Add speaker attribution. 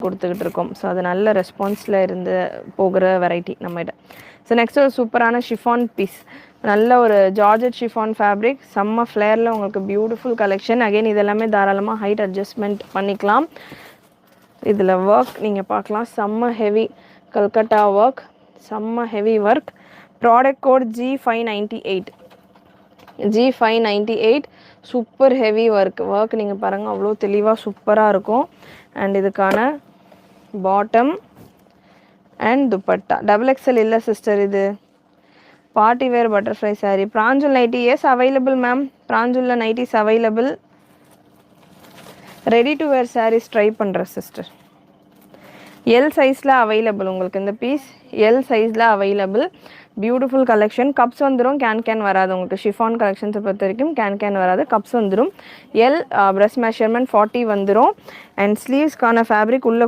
Speaker 1: கொடுத்துக்கிட்டு இருக்கோம். ஸோ அது நல்ல ரெஸ்பான்ஸில் இருந்து போகிற வெரைட்டி நம்மகிட்ட. ஸோ நெக்ஸ்ட் ஒரு சூப்பரான ஷிஃபான் பீஸ், நல்ல ஒரு ஜார்ஜெட் ஷிஃபான் ஃபேப்ரிக், செம்ம ஃப்ளேரில் உங்களுக்கு பியூட்டிஃபுல் கலெக்ஷன். அகெயின் இதெல்லாமே தாராளமாக ஹைட் அட்ஜஸ்ட்மெண்ட் பண்ணிக்கலாம். இதில் ஒர்க் நீங்கள் பார்க்கலாம், செம்ம ஹெவி கல்கட்டா ஒர்க், செம்ம heavy work. Product code G598, G598. Super heavy work நீங்கள் பாருங்கள், அவ்வளோ தெளிவாக சூப்பராக இருக்கும். அண்ட் இதுக்கான பாட்டம் அண்ட் துப்பட்டா XXL இல்லை சிஸ்டர், இது பார்ட்டி வேர் பட்டர்ஃப்ளை சாரீ. பிராஞ்சூல் நைட்டி எஸ் அவைலபிள் மேம், பிராஞ்சூலில் nighties available. Ready to wear saris try பண்ணுறேன் சிஸ்டர். எல் சைஸில் அவைலபிள் உங்களுக்கு இந்த பீஸ், எல் சைஸில் அவைலபிள். Beautiful collection. கப்ஸ் வந்துடும், கேன் வராது உங்களுக்கு. ஷிஃபான் கலெக்ஷன்ஸை பொறுத்த வரைக்கும் கேன் வராது, கப்ஸ் வந்துடும். எல் பிரஸ்ட் மெஷர்மெண்ட் 40 வந்துடும். அண்ட் ஸ்லீவ்ஸ்க்கான ஃபேப்ரிக் உள்ள